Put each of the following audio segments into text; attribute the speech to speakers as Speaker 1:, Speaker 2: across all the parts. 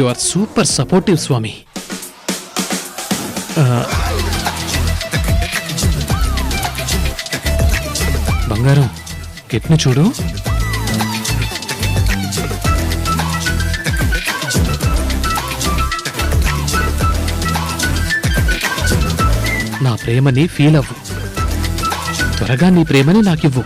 Speaker 1: You are super supportive స్వామి. బంగారం, కిట్ని చూడు. నా ప్రేమని ఫీల్ అవ్వు. త్వరగా నీ ప్రేమని నాకివ్వు.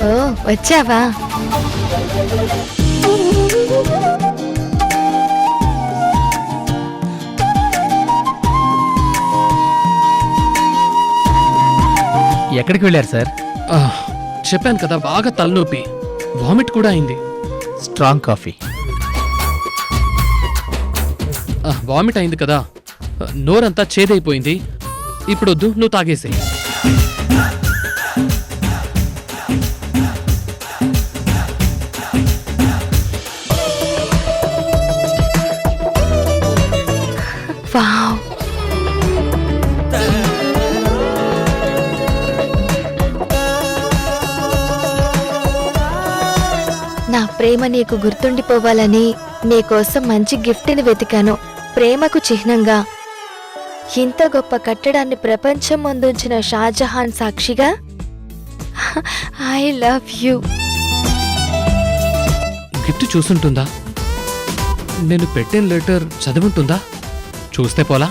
Speaker 2: ఓ, వచ్చావా?
Speaker 3: ఎక్కడికి వెళ్ళారు సార్?
Speaker 1: చెప్పాను కదా, బాగా తలనొప్పి, వామిట్ కూడా అయింది.
Speaker 3: Strong coffee.
Speaker 1: వామిట్ అయింది కదా, నోరంతా చేదైపోయింది. ఇప్పుడొద్దు, నువ్వు తాగేసేయి.
Speaker 2: వావ్, నా ప్రేమ నీకు గుర్తుండిపోవాలని నీకోసం మంచి గిఫ్ట్ని వెతికాను. ప్రేమకు చిహ్నంగా ఇంత గొప్ప కట్టడాన్ని ప్రపంచం ముందుంచిన షాజహాన్ సాక్షిగా ఐ లవ్ యూ.
Speaker 1: గిఫ్ట్ చూసుంటుందా? నేను పెట్టిన లెటర్ చదివుంటుందా? చూస్తే పోలా?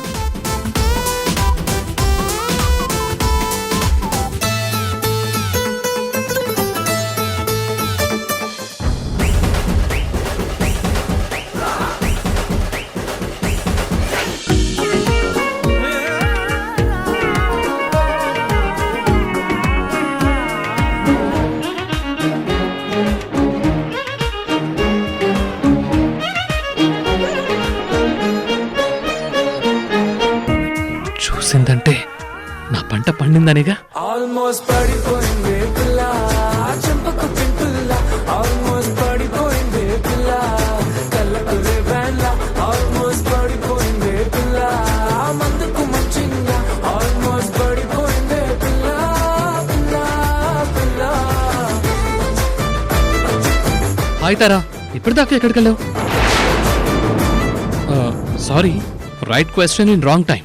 Speaker 1: చూసిందంటే నా పంట పండిందనేగా.
Speaker 4: ఆల్మోస్ట్ పడిపోయింది పిల్ల, చెంపకు పింపుల్ల, ఆల్మోస్ట్ పడిపోయింది పిల్ల, కళ్ళకు రేవెల్ల, ఆల్మోస్ట్ పడిపోయింది పిల్ల, మందుకు మంచింగా, ఆల్మోస్ట్ పడిపోయింది పిల్ల పిల్ల పిల్ల.
Speaker 1: హాయ్ తారా, ఇప్పటిదాకా ఎక్కడికి వెళ్ళావు? Sorry, right question in wrong time.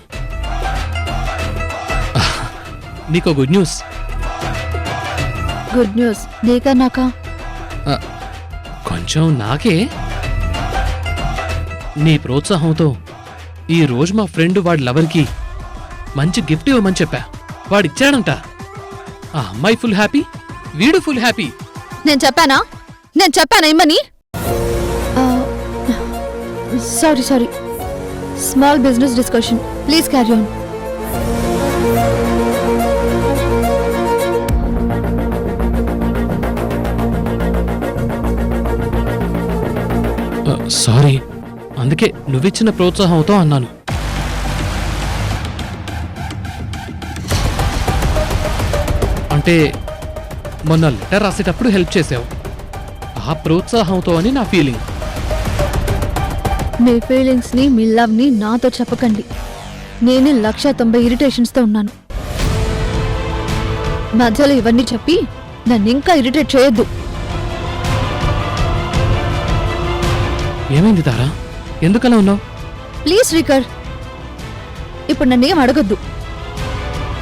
Speaker 1: నీకో గుడ్ న్యూస్.
Speaker 2: గుడ్ న్యూస్ నీకా నాకా?
Speaker 1: కొంచెం నాకే. నీ ప్రోత్సాహంతో ఈ రోజు మా ఫ్రెండ్ వాడి లవర్కి మంచి గిఫ్ట్ ఇవ్వమని చెప్పా. వాడిచ్చాడంట. ఆ అమ్మాయి ఫుల్ హ్యాపీ, వీడు ఫుల్ హ్యాపీ.
Speaker 2: నేను చెప్పానా ఇమ్మని? Sorry small business discussion, please carry on.
Speaker 1: Sorry, అందుకే నువ్విచ్చిన ప్రోత్సాహంతో అన్నాను. అంటే మొన్న లెటర్ రాసేటప్పుడు హెల్ప్ చేసావు, ఆ ప్రోత్సాహంతో అని నా ఫీలింగ్.
Speaker 2: మీ ఫీలింగ్స్ ని, మీ లవ్ ని నాతో చెప్పకండి. నేను 190 ఇరిటేషన్స్ తో ఉన్నాను. మధ్యలో ఇవన్నీ చెప్పి నన్ను ఇంకా ఇరిటేట్ చేయొద్దు.
Speaker 1: ఏమైంది తారా, ఎందుకలా ఉన్నావు?
Speaker 2: ప్లీజ్ శ్రీకర్, ఇప్పుడు నన్ను ఏం అడగొద్దు.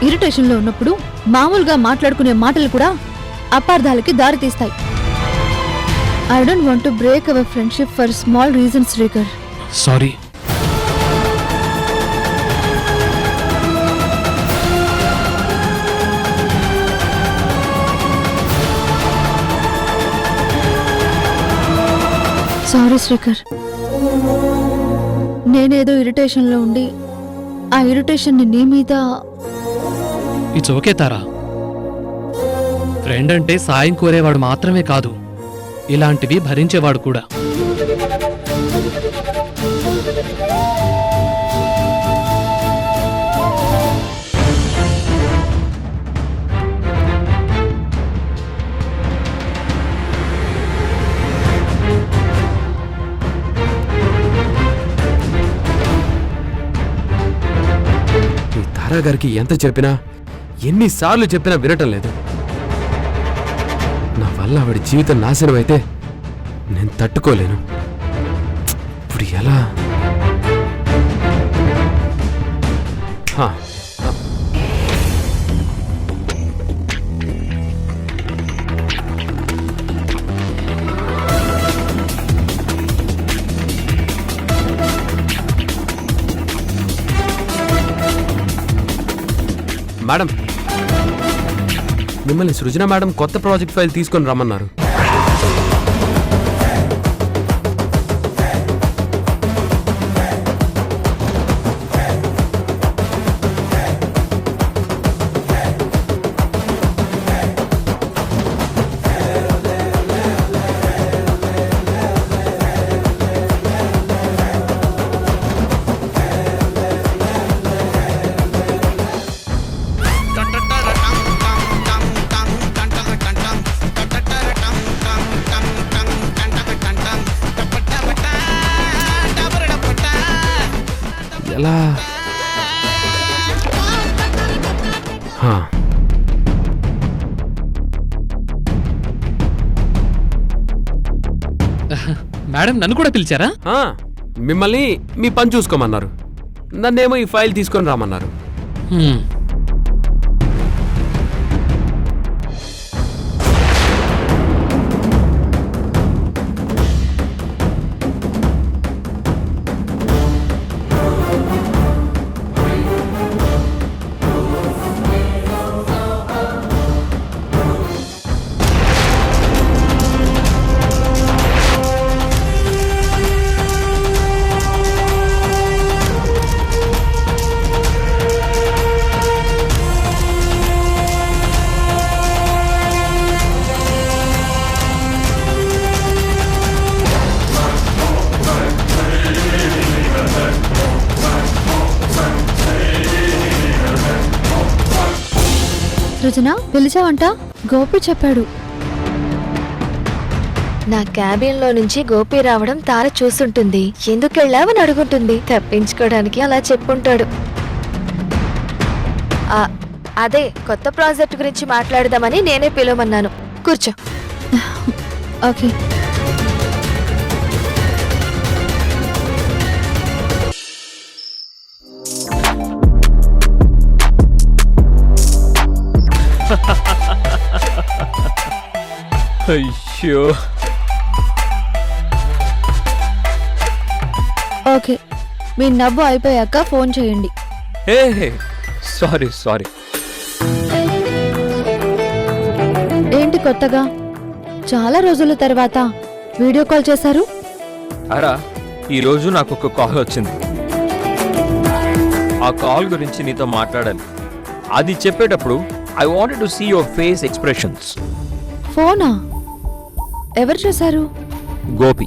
Speaker 2: ఇరిటేషన్లో ఉన్నప్పుడు మామూలుగా మాట్లాడుకునే మాటలు కూడా అపార్థాలకి దారితీస్తాయి. I don't want to break our friendship for small reasons Srikar.
Speaker 1: Sorry.
Speaker 2: Sorry Srikar, నేనేదో ఇరిటేషన్లో ఉండి ఆ ఇరిటేషన్ని నీ మీద.
Speaker 1: ఇట్స్ ఓకే తారా, ఫ్రెండ్ అంటే సాయం కోరేవాడు మాత్రమే కాదు, ఇలాంటివి భరించేవాడు కూడా.
Speaker 5: ఈ తారా గారికి ఎంత చెప్పినా, ఎన్నిసార్లు చెప్పినా వినటం లేదు. నా వల్ల ఆవిడ జీవితం నాశనం అయితే నేను తట్టుకోలేను. ఇప్పుడు ఎలా? హా, మేడం, మిమ్మల్ని సృజన మేడం కొత్త ప్రాజెక్ట్ ఫైల్ తీసుకొని రమ్మన్నారు. ఎలా? హా.
Speaker 1: మేడం నన్ను కూడా పిలిచారా?
Speaker 5: ఆ, మిమ్మల్ని మీ పని చూసుకోమన్నారు. నన్నేమో ఈ ఫైల్ తీసుకొని రామన్నారు.
Speaker 1: హ్మ్.
Speaker 2: సృజన పిలిచావంట? గోపి చెప్పాడు.
Speaker 6: నా క్యాబిన్ లో నుంచి గోపి రావడం తార చూసుంటుంది. ఎందుకెళ్ళావని అడుగుంటుంది. తప్పించుకోవడానికి అలా చెప్పుంటాడు. అదే కొత్త ప్రాజెక్ట్ గురించి మాట్లాడదామని నేనే పిలవమన్నాను. కూర్చో.
Speaker 2: ఓకే.
Speaker 3: అయ్యో,
Speaker 2: ఓకే, మీ నవ్వు అయిపోయాక ఫోన్ చేయండి.
Speaker 3: సారీ.
Speaker 2: ఏంటి కొత్తగా? చాలా రోజుల తర్వాత వీడియో కాల్ చేశారు.
Speaker 7: అరా, ఈరోజు నాకు ఒక కాల్ వచ్చింది. ఆ కాల్ గురించి నీతో మాట్లాడాలి. అది చెప్పేటప్పుడు I wanted to see your face expressions.
Speaker 2: ఫోనా? ఎవరు చేశారు?
Speaker 7: గోపి.